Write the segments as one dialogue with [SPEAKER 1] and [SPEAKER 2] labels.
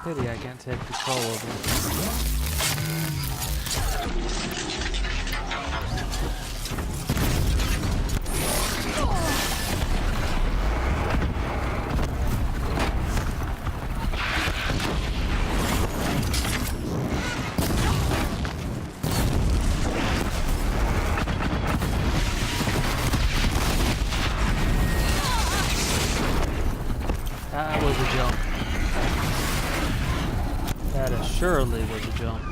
[SPEAKER 1] Pity I can't take control of it. That was a jump. That assuredly was a jump.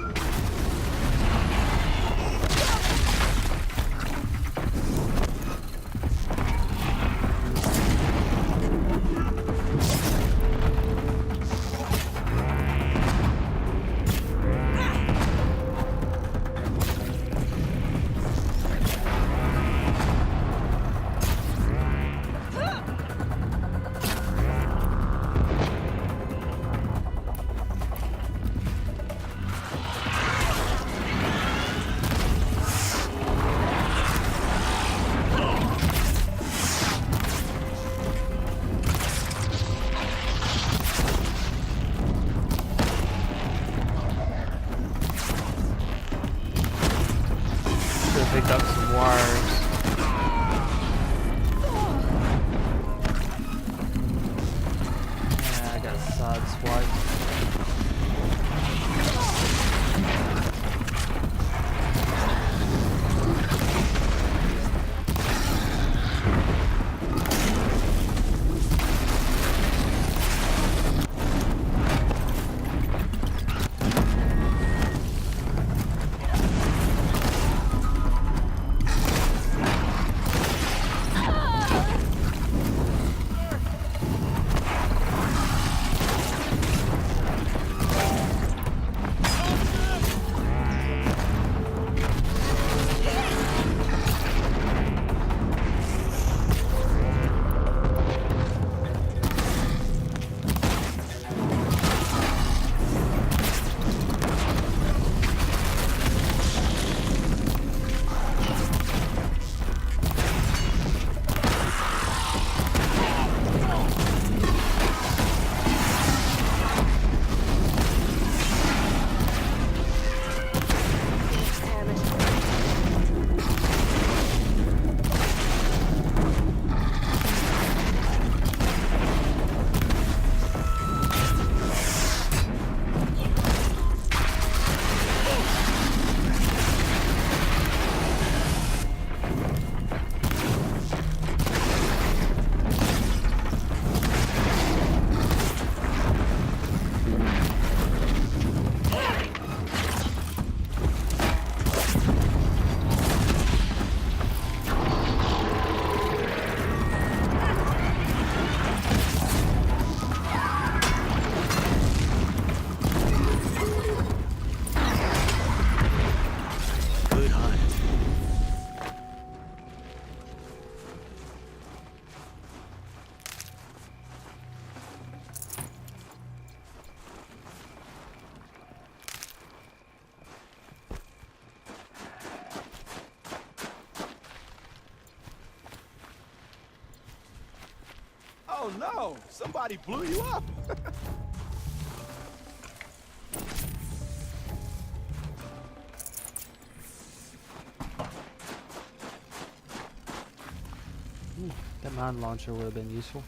[SPEAKER 1] Picked up some wires. Yeah, I got side swiped.
[SPEAKER 2] Oh no! Somebody blew you up!
[SPEAKER 1] That mine launcher would have been useful.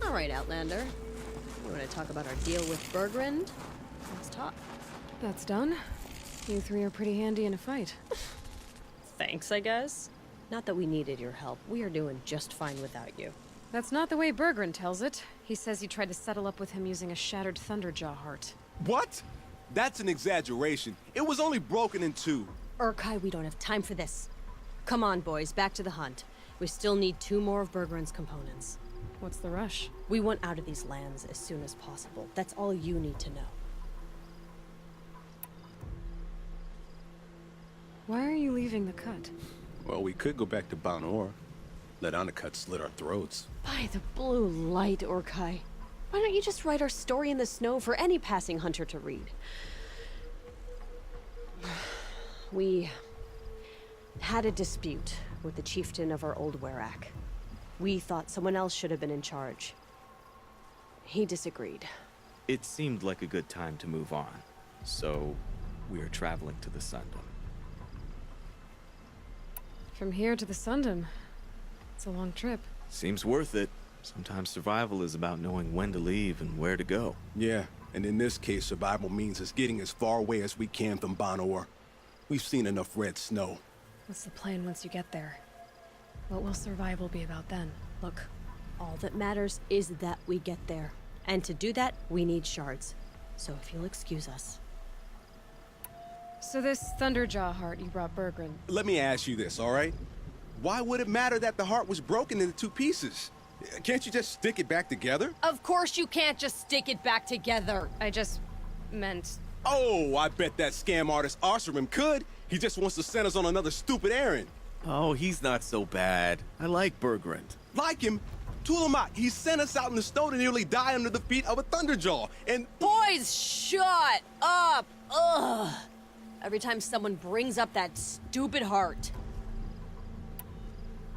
[SPEAKER 3] All right, Outlander. You want to talk about our deal with Bergrund? Let's talk.
[SPEAKER 4] That's done. You three are pretty handy in a fight.
[SPEAKER 3] Thanks, I guess. Not that we needed your help. We are doing just fine without you.
[SPEAKER 4] That's not the way Bergrund tells it. He says you tried to settle up with him using a shattered Thunderjaw heart.
[SPEAKER 2] What? That's an exaggeration. It was only broken in two.
[SPEAKER 3] Urkai, we don't have time for this. Come on, boys, back to the hunt. We still need 2 more of Bergrund's components.
[SPEAKER 4] What's the rush?
[SPEAKER 3] We want out of these lands as soon as possible. That's all you need to know.
[SPEAKER 4] Why are you leaving the cut?
[SPEAKER 2] Well, we could go back to Banor. Let undercuts slit our throats.
[SPEAKER 3] By the blue light, Orkai. Why don't you just write our story in the snow for any passing hunter to read? We had a dispute with the chieftain of our old Aratak. We thought someone else should have been in charge. He disagreed.
[SPEAKER 5] It seemed like a good time to move on, so we are traveling to the Sundom.
[SPEAKER 4] From here to the Sundom. It's a long trip.
[SPEAKER 5] Seems worth it. Sometimes survival is about knowing when to leave and where to go.
[SPEAKER 2] Yeah, and in this case, survival means us getting as far away as we can from Banor. We've seen enough red snow.
[SPEAKER 4] What's the plan once you get there? What will survival be about then?
[SPEAKER 3] Look, all that matters is that we get there. And to do that, we need shards. So if you'll excuse us.
[SPEAKER 4] So this Thunderjaw heart you brought Bergren.
[SPEAKER 2] Let me ask you this, all right? Why would it matter that the heart was broken into 2 pieces? Can't you just stick it back together?
[SPEAKER 3] Of course you can't just stick it back together.
[SPEAKER 4] I just meant...
[SPEAKER 2] Oh, I bet that scam artist Arsarim could. He just wants to send us on another stupid errand.
[SPEAKER 5] Oh, he's not so bad. I like Bergrand.
[SPEAKER 2] Like him? Tulamat, he sent us out in the snow to nearly die under the feet of a Thunderjaw, and...
[SPEAKER 3] Boys, shut up! Ugh! Every time someone brings up that stupid heart.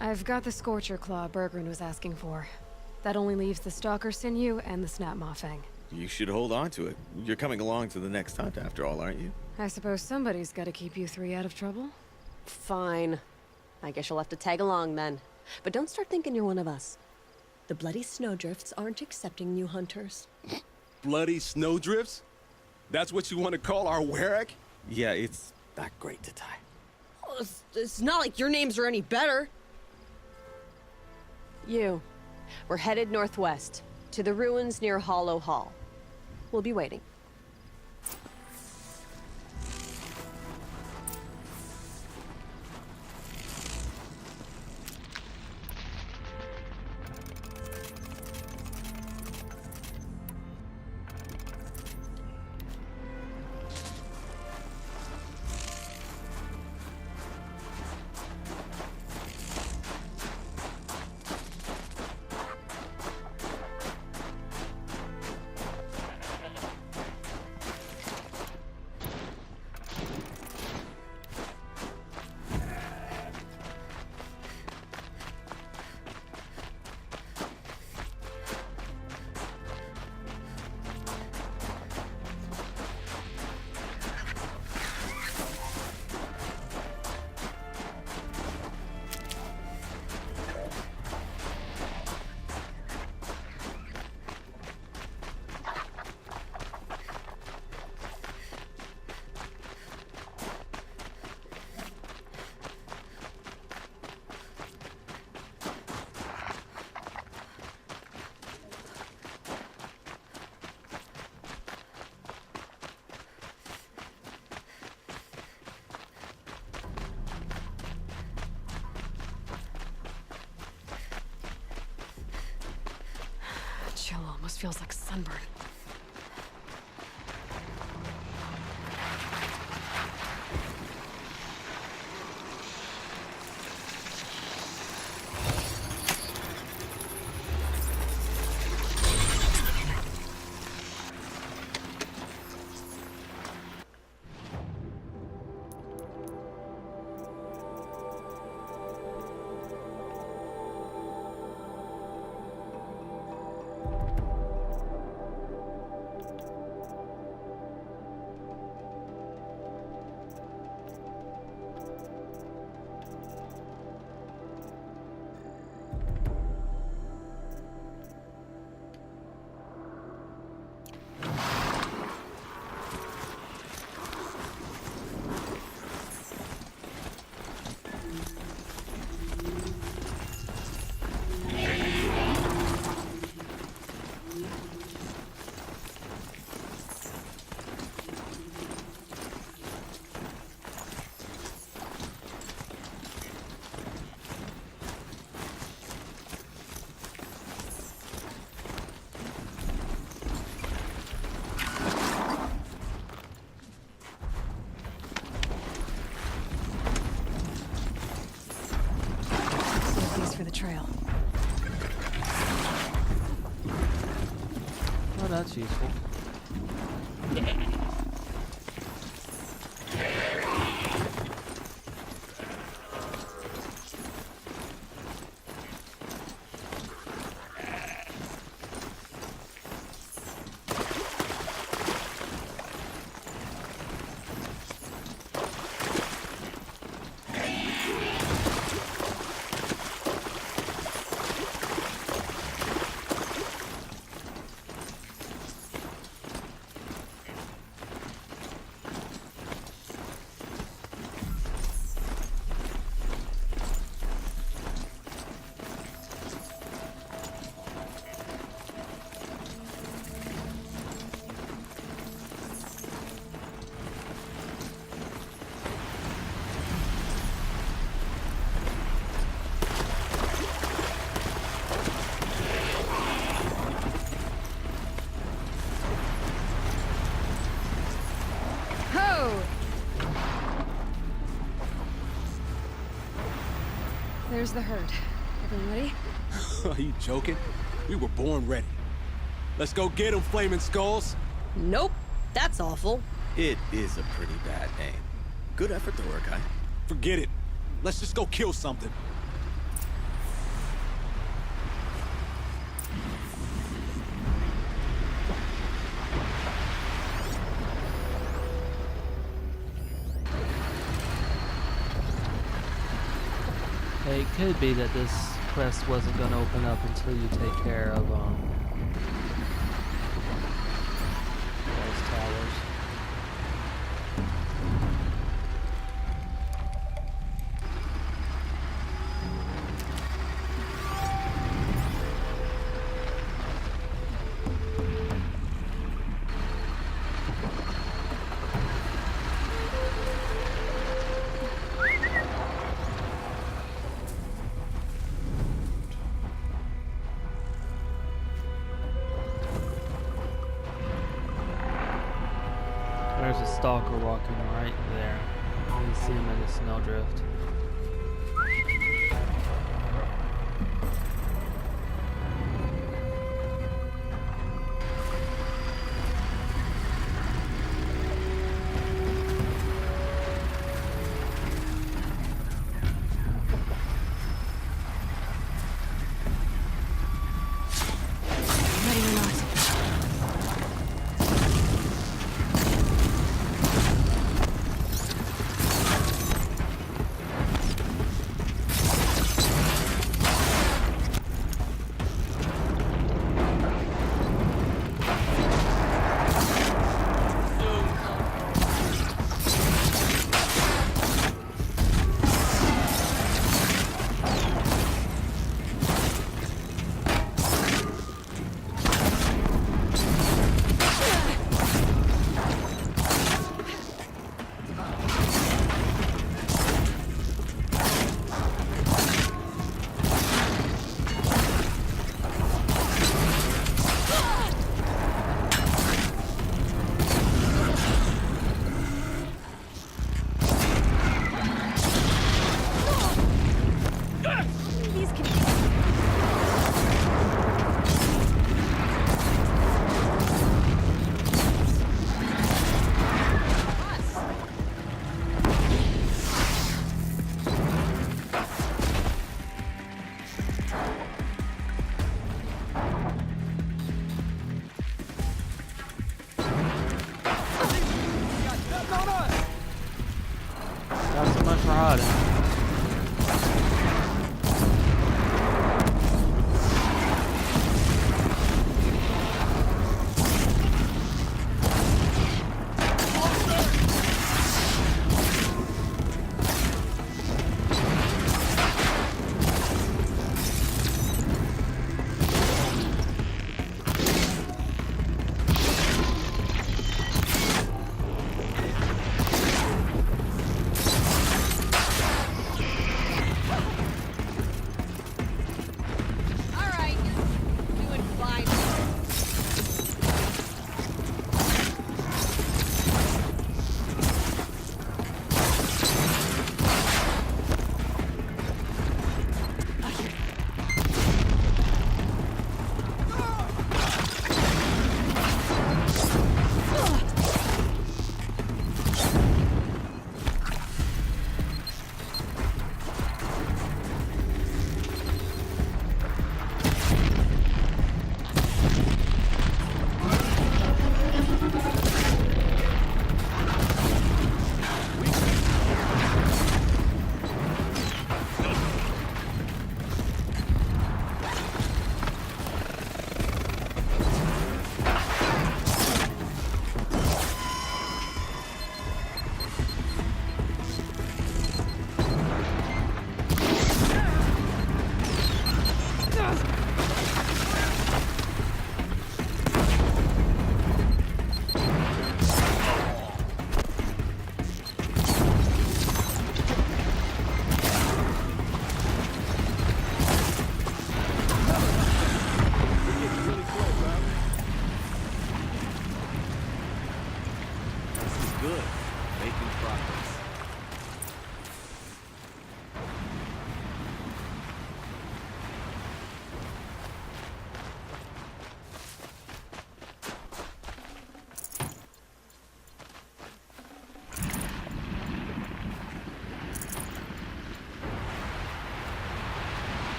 [SPEAKER 4] I've got the Scorcher Claw Bergren was asking for. That only leaves the Stalker Sinew and the Snapmaw Fang.
[SPEAKER 5] You should hold on to it. You're coming along to the next hunt after all, aren't you?
[SPEAKER 4] I suppose somebody's gotta keep you 3 out of trouble.
[SPEAKER 3] Fine. I guess you'll have to tag along then. But don't start thinking you're one of us. The bloody snowdrifts aren't accepting new hunters.
[SPEAKER 2] Bloody snowdrifts? That's what you want to call our Warrack?
[SPEAKER 5] Yeah, it's not great to tie.
[SPEAKER 3] Oh, it's not like your names are any better. We're headed northwest, to the ruins near Hollow Hall. We'll be waiting.
[SPEAKER 4] Chill almost feels like sunburn.
[SPEAKER 1] useful.
[SPEAKER 4] Ho! There's the herd. Everyone ready?
[SPEAKER 2] Are you joking? We were born ready. Let's go get them, flaming skulls.
[SPEAKER 3] Nope. That's awful.
[SPEAKER 5] It is a pretty bad name. Good effort, though, guy.
[SPEAKER 2] Forget it. Let's just go kill something.
[SPEAKER 1] It could be that this quest wasn't going to open up until you take care of those towers. There's a stalker walking right there. You can see him in the snowdrift.
[SPEAKER 4] Ready or not. These can
[SPEAKER 1] Not so much for hiding.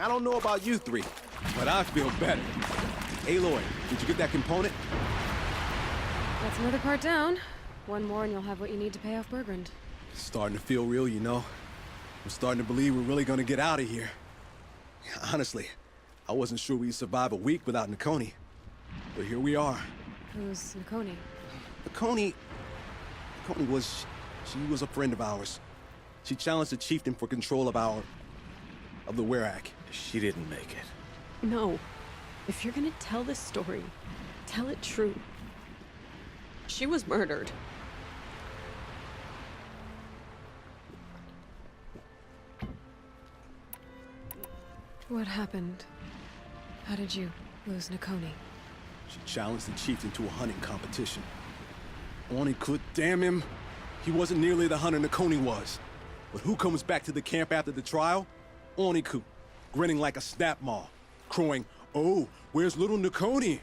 [SPEAKER 2] I don't know about you three, but I feel better. Aloy, did you get that component?
[SPEAKER 4] That's another part down. One more and you'll have what you need to pay off Bergrand.
[SPEAKER 2] It's starting to feel real, you know. I'm starting to believe we're really gonna get out of here. Honestly, I wasn't sure we'd survive a week without Nakoni. But here we are.
[SPEAKER 4] Who's Nakoni?
[SPEAKER 2] Nakoni was... she was a friend of ours. She challenged the chieftain for control of the Werak.
[SPEAKER 5] She didn't make it.
[SPEAKER 3] No. If you're gonna tell this story, tell it true. She was murdered.
[SPEAKER 4] What happened? How did you lose Nakoni?
[SPEAKER 2] She challenged the chieftain to a hunting competition. Oni could, damn him. He wasn't nearly the hunter Nakoni was. But who comes back to the camp after the trial? Oniku, grinning like a snap maw, crowing, "Oh, where's little Nakoni?"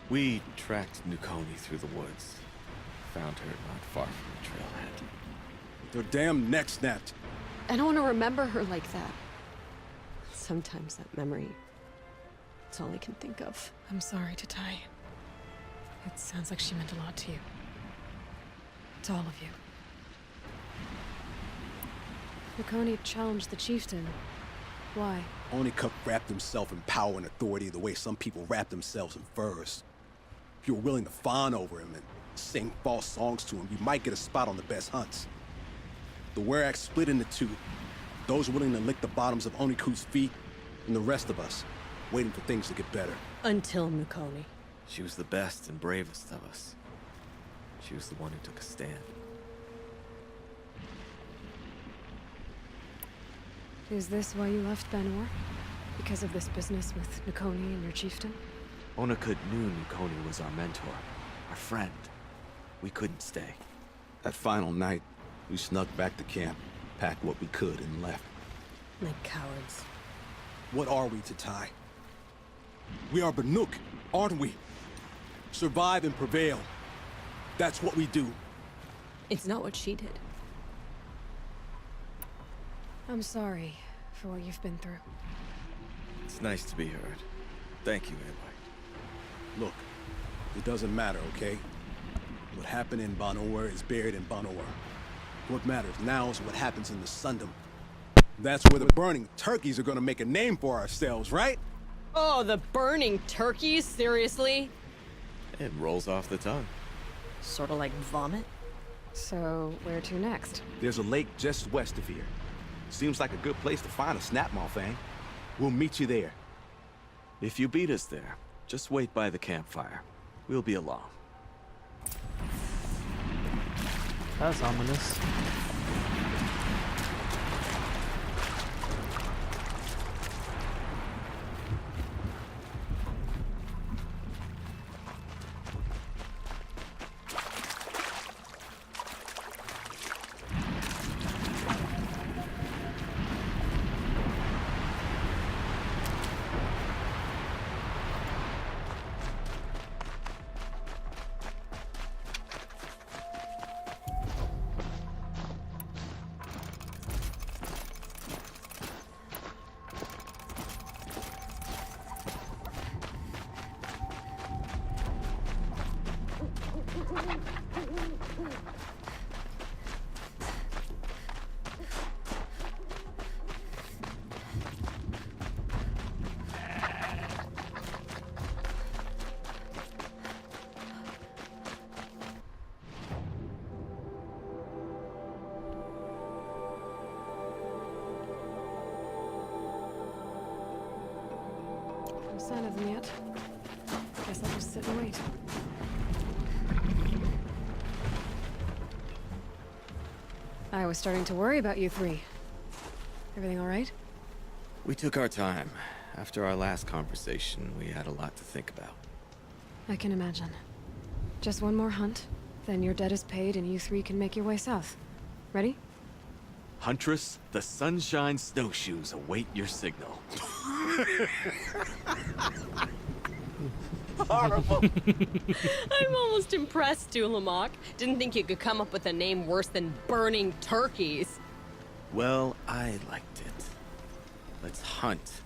[SPEAKER 5] We tracked Nakoni through the woods. Found her not far from the trailhead.
[SPEAKER 2] Their damn neck snapped.
[SPEAKER 3] I don't want to remember her like that. Sometimes that memory, it's all I can think of.
[SPEAKER 4] I'm sorry to Tai. It sounds like she meant a lot to you. To all of you. Nakoni challenged the chieftain. Why?
[SPEAKER 2] Oniku wrapped himself in power and authority the way some people wrap themselves in furs. If you're willing to fawn over him and sing false songs to him, you might get a spot on the best hunts. The Werak split into two. Those willing to lick the bottoms of Oniku's feet, and the rest of us, waiting for things to get better.
[SPEAKER 3] Until Nakoni.
[SPEAKER 5] She was the best and bravest of us. She was the one who took a stand.
[SPEAKER 4] Is this why you left Banor? Because of this business with Nakoni and your chieftain?
[SPEAKER 5] Onakut knew Nakoni was our mentor, our friend. We couldn't stay.
[SPEAKER 2] That final night, we snuck back to camp, packed what we could, and left.
[SPEAKER 3] Like cowards.
[SPEAKER 2] What are we to Tai? We are Banuk, aren't we? Survive and prevail. That's what we do.
[SPEAKER 3] It's not what she did.
[SPEAKER 4] I'm sorry for what you've been through.
[SPEAKER 5] It's nice to be heard. Thank you, Aloy.
[SPEAKER 2] Look, it doesn't matter, okay? What happened in Banor is buried in Banor. What matters now is what happens in the Sundom. That's where the burning turkeys are gonna make a name for ourselves, right?
[SPEAKER 3] Oh, the burning turkeys? Seriously?
[SPEAKER 5] It rolls off the tongue.
[SPEAKER 3] Sort of like vomit?
[SPEAKER 4] So, where to next?
[SPEAKER 6] There's a lake just west of here. Seems like a good place to find a snapmaw fang. We'll meet you there.
[SPEAKER 5] If you beat us there, just wait by the campfire. We'll be along.
[SPEAKER 1] That's ominous.
[SPEAKER 4] No sign of them yet. Guess I'll just sit and wait. I was starting to worry about you three. Everything all right?
[SPEAKER 5] We took our time. After our last conversation, we had a lot to think about.
[SPEAKER 4] I can imagine. Just one more hunt, then your debt is paid and you three can make your way south. Ready?
[SPEAKER 5] Huntress, the Sunshine Snowshoes await your signal.
[SPEAKER 3] Horrible. I'm almost impressed, Dulamok. Didn't think you could come up with a name worse than burning turkeys.
[SPEAKER 5] Well, I liked it. Let's hunt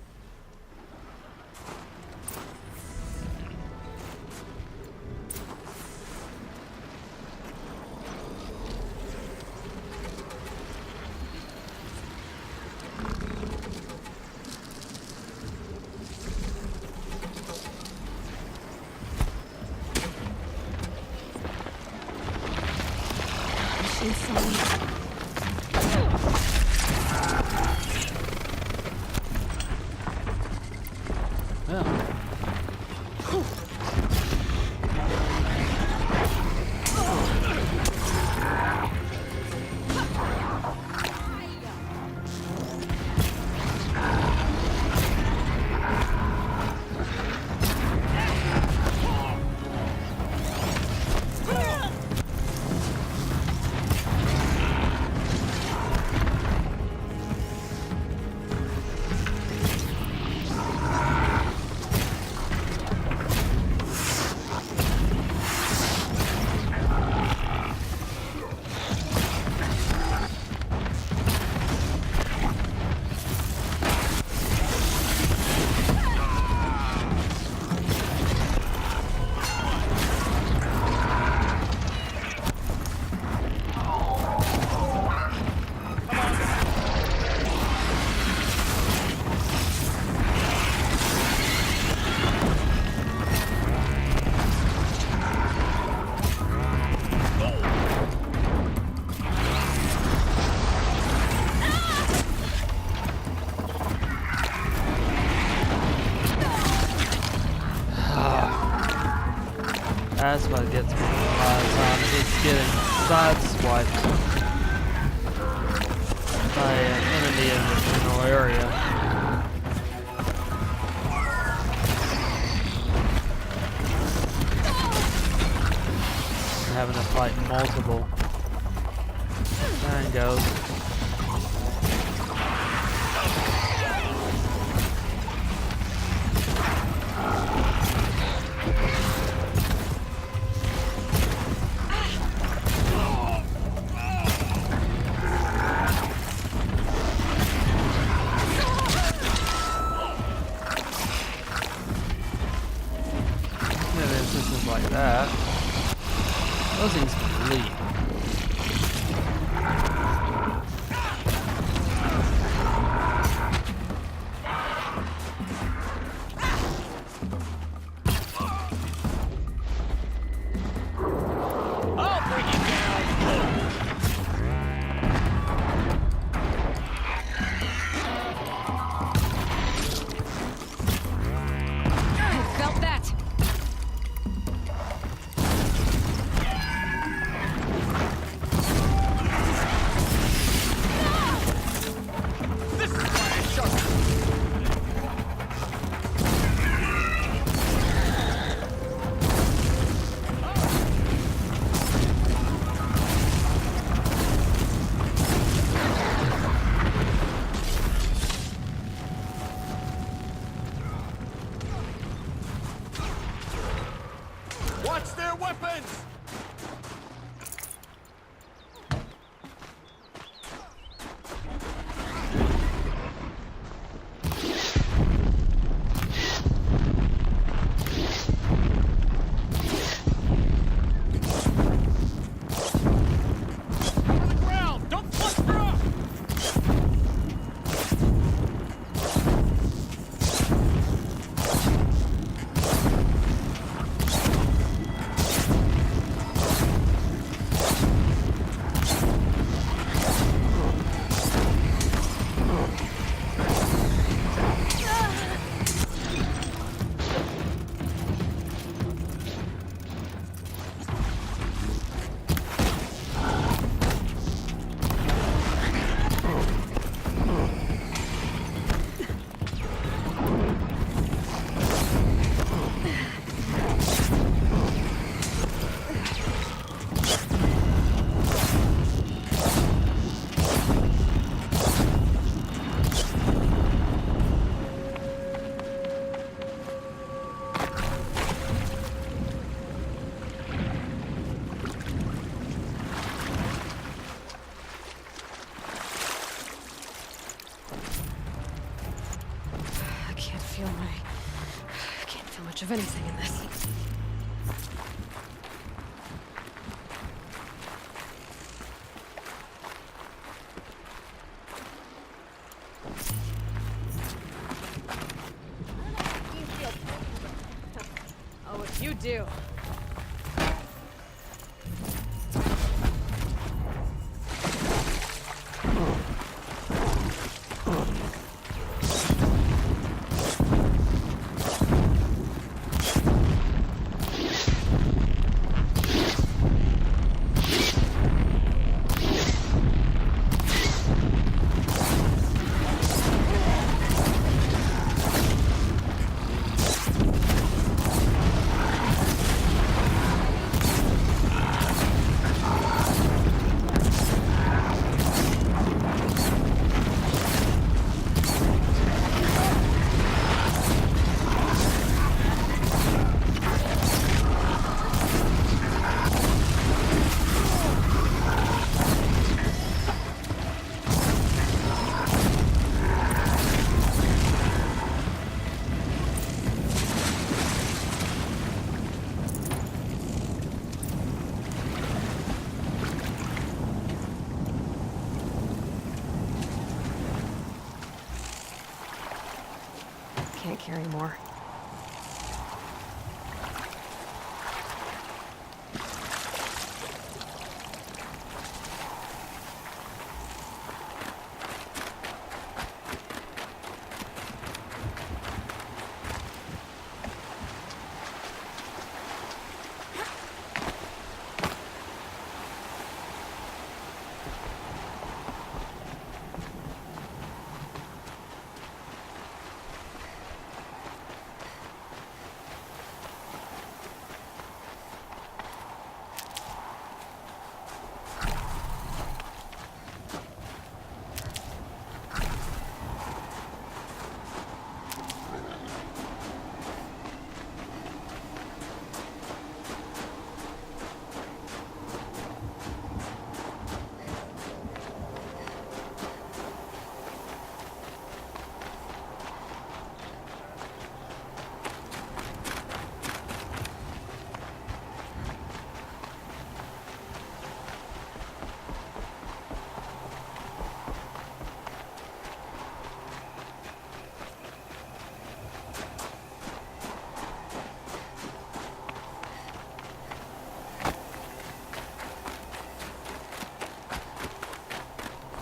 [SPEAKER 4] Inside.
[SPEAKER 1] Yeah. That's what gets me a lot of times, is getting sideswiped by an enemy in the general area. Having to fight multiple. There he goes. Like that. Those things can leap.
[SPEAKER 6] Watch their weapons!
[SPEAKER 4] I can't feel much of anything in this.
[SPEAKER 3] Oh, if you do.
[SPEAKER 4] can't carry more.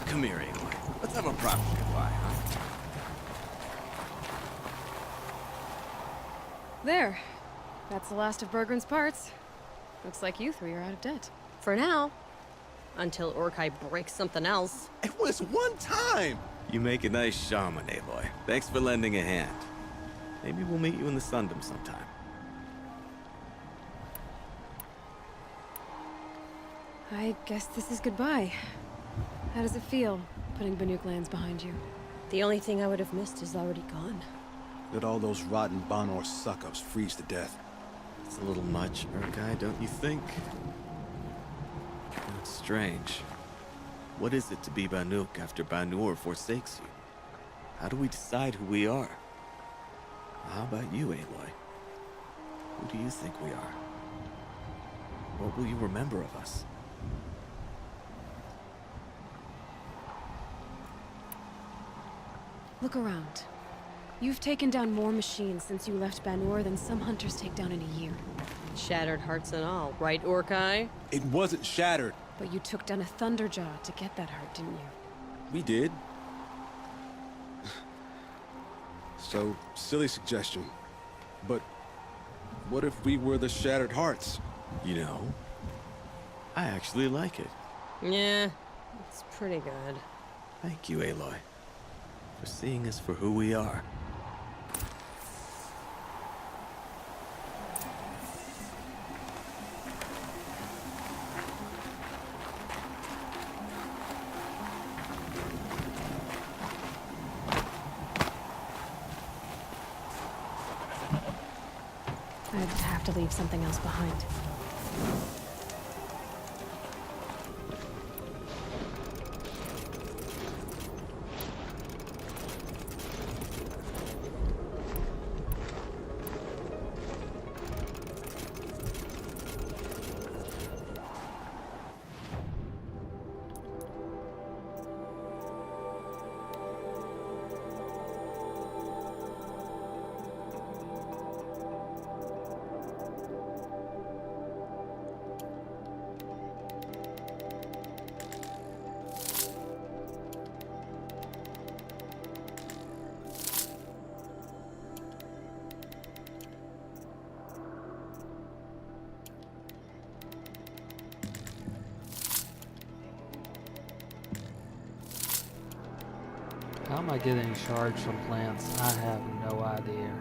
[SPEAKER 5] Come here, Aloy. Let's have a proper goodbye, huh?
[SPEAKER 4] There. That's the last of Bergren's parts. Looks like you three are out of debt.
[SPEAKER 3] For now. Until Urkai breaks something else.
[SPEAKER 2] It was one time!
[SPEAKER 5] You make a nice shaman, Aloy. Thanks for lending a hand. Maybe we'll meet you in the Sundom sometime.
[SPEAKER 4] I guess this is goodbye. How does it feel, putting Banuk lands behind you?
[SPEAKER 3] The only thing I would have missed is already gone.
[SPEAKER 2] Let all those rotten Banor suck-ups freeze to death.
[SPEAKER 5] It's a little much, Urkai, don't you think? It's strange. What is it to be Banuk after Banur forsakes you? How do we decide who we are? How about you, Aloy? Who do you think we are? What will you remember of us?
[SPEAKER 4] Look around. You've taken down more machines since you left Banur than some hunters take down in a year.
[SPEAKER 3] Shattered hearts and all, right, Urkai?
[SPEAKER 2] It wasn't shattered.
[SPEAKER 4] But you took down a Thunderjaw to get that heart, didn't you?
[SPEAKER 2] We did. So, silly suggestion. But what if we were the Shattered Hearts?
[SPEAKER 5] You know, I actually like it.
[SPEAKER 3] Yeah, it's pretty good.
[SPEAKER 5] Thank you, Aloy, for seeing us for who we are.
[SPEAKER 4] I'd have to leave something else behind.
[SPEAKER 1] How am I getting charged from plants? I have no idea.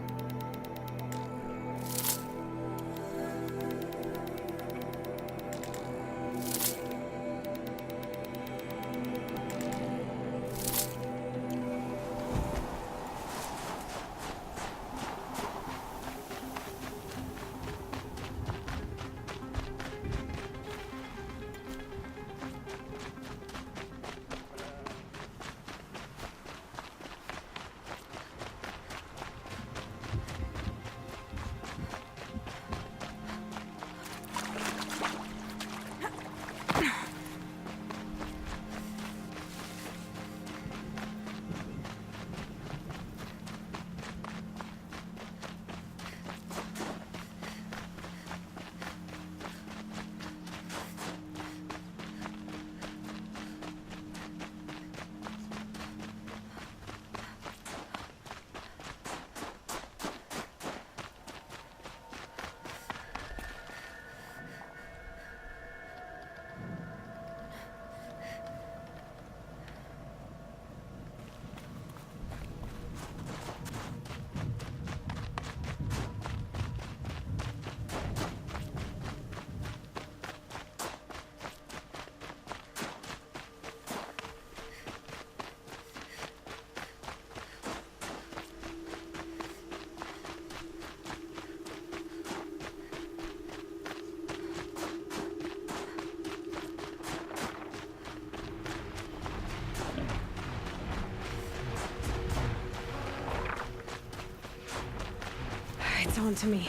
[SPEAKER 4] calling to me.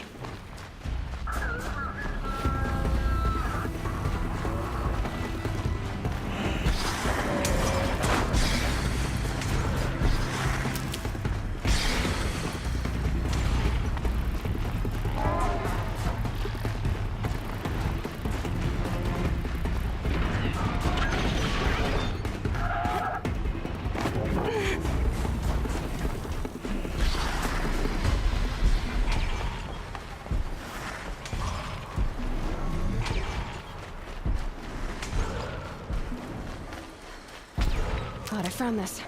[SPEAKER 4] Thought I found this.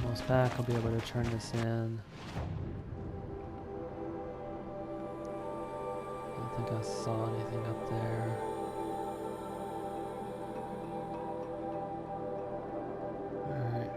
[SPEAKER 1] Almost back, I'll be able to turn this in. I don't think I saw anything up there. Alright.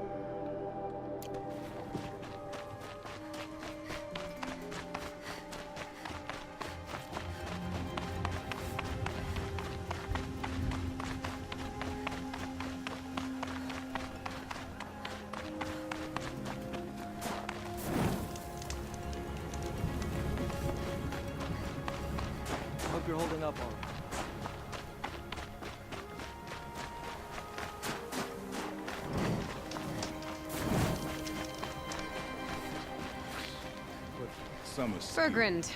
[SPEAKER 7] Hope you're holding up all right.
[SPEAKER 8] Summer ski.
[SPEAKER 4] Bergrand,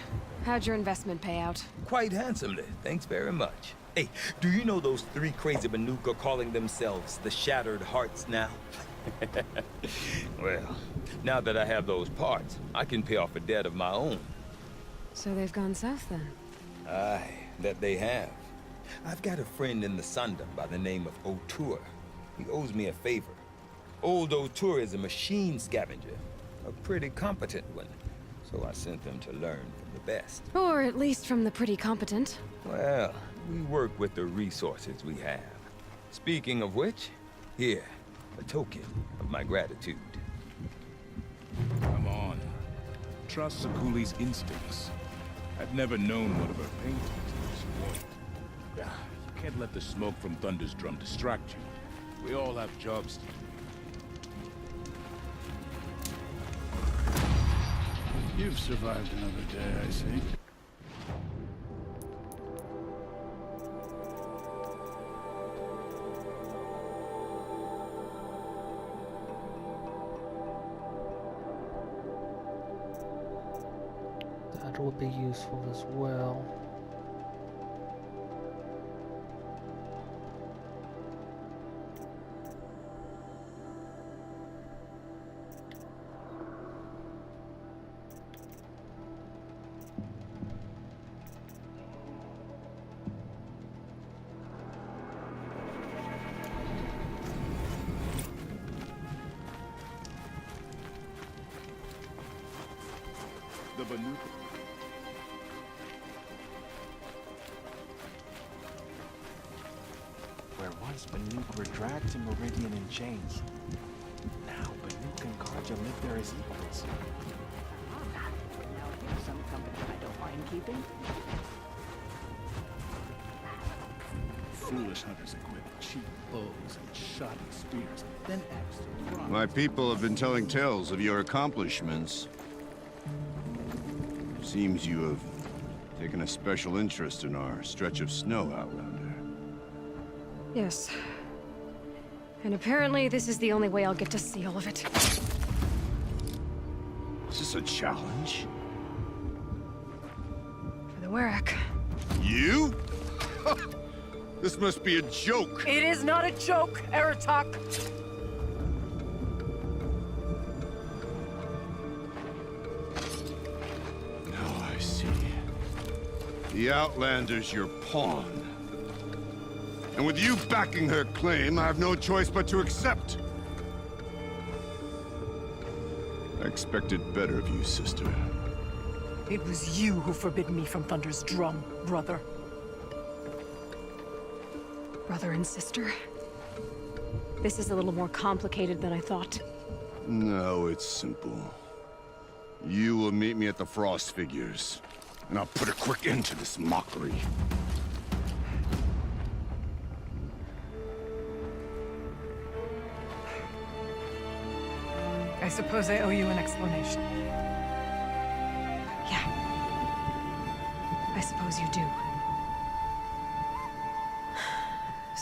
[SPEAKER 4] how'd your investment pay out?
[SPEAKER 9] Quite handsomely, thanks very much. Hey, do you know those three crazy Banuk are calling themselves the Shattered Hearts now? Well, now that I have those parts, I can pay off a debt of my own.
[SPEAKER 4] So they've gone south then?
[SPEAKER 9] Aye, that they have. I've got a friend in the Sunda by the name of O'Toole. He owes me a favor. Old O'Toole is a machine scavenger, a pretty competent one. So I sent them to learn from the best.
[SPEAKER 4] Or at least from the pretty competent.
[SPEAKER 9] Well, we work with the resources we have. Speaking of which, here, a token of my gratitude.
[SPEAKER 8] Come on. Trust Sakuli's instincts. I've never known one of her paintings to this point. You can't let the smoke from Thunder's drum distract you. We all have jobs to do. You've survived another day, I see.
[SPEAKER 1] That would be useful as well.
[SPEAKER 8] The Banuk.
[SPEAKER 10] Banuk were dragged to Meridian in chains. Now Banuk and Karja live there as equals.
[SPEAKER 11] Now here's some company I don't mind keeping.
[SPEAKER 8] Foolish hunters equip cheap bows and shoddy spears, then axe to grind.
[SPEAKER 12] My people have been telling tales of your accomplishments. Seems you have taken a special interest in our stretch of snow, Outlander.
[SPEAKER 4] Yes. And apparently this is the only way I'll get to see all of it.
[SPEAKER 12] Is this a challenge?
[SPEAKER 4] For the Werak.
[SPEAKER 12] You? This must be a joke.
[SPEAKER 11] It is not a joke, Aratak.
[SPEAKER 12] Now I see. The Outlander's your pawn. And with you backing her claim, I have no choice but to accept. I expected better of you, sister.
[SPEAKER 11] It was you who forbid me from Thunder's drum, brother.
[SPEAKER 4] Brother and sister? This is a little more complicated than I thought.
[SPEAKER 12] No, it's simple. You will meet me at the Frost Figures, and I'll put a quick end to this mockery.
[SPEAKER 11] I suppose I owe you an explanation.
[SPEAKER 4] Yeah. I suppose you do.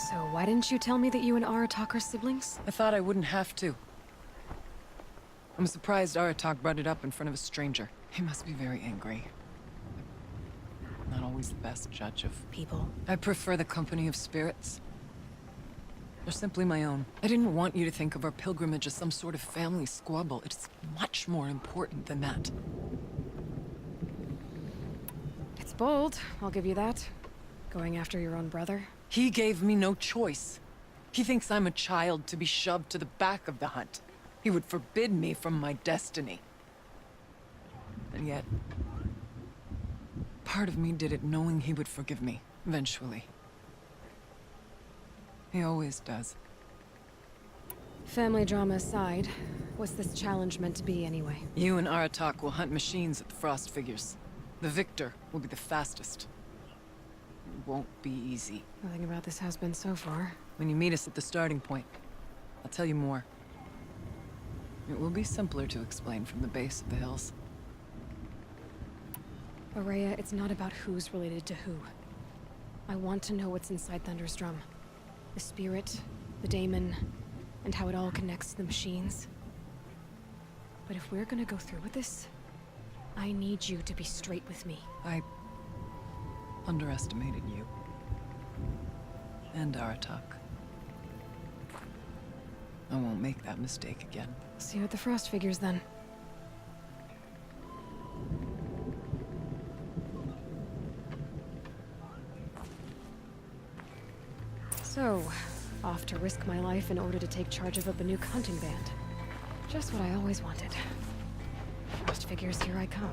[SPEAKER 4] So why didn't you tell me that you and Aratak are siblings?
[SPEAKER 11] I thought I wouldn't have to. I'm surprised Aratak brought it up in front of a stranger. He must be very angry. Not always the best judge of
[SPEAKER 4] People.
[SPEAKER 11] I prefer the company of spirits. They're simply my own. I didn't want you to think of our pilgrimage as some sort of family squabble. It's much more important than that.
[SPEAKER 4] It's bold, I'll give you that. Going after your own brother.
[SPEAKER 11] He gave me no choice. He thinks I'm a child to be shoved to the back of the hunt. He would forbid me from my destiny. And yet, part of me did it knowing he would forgive me, eventually. He always does.
[SPEAKER 4] Family drama aside, what's this challenge meant to be anyway?
[SPEAKER 11] You and Aratak will hunt machines at the Frost Figures. The victor will be the fastest. It won't be easy.
[SPEAKER 4] Nothing about this has been so far.
[SPEAKER 11] When you meet us at the starting point, I'll tell you more. It will be simpler to explain from the base of the hills.
[SPEAKER 4] Araya, it's not about who's related to who. I want to know what's inside Thunder's drum. The spirit, the daemon, and how it all connects to the machines. But if we're gonna go through with this, I need you to be straight with me.
[SPEAKER 11] I underestimated you. And Aratak. I won't make that mistake again.
[SPEAKER 4] See you at the Frost Figures, then. So, off to risk my life in order to take charge of a Banuk hunting band. Just what I always wanted. Frost Figures, here I come.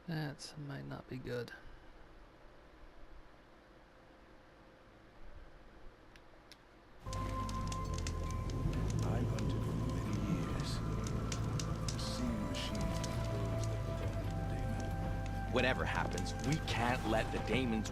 [SPEAKER 1] That might not be good.
[SPEAKER 8] I've hunted for many years. Seen machines like those that belong to the Daemon.
[SPEAKER 6] Whatever happens, we can't let the Daemons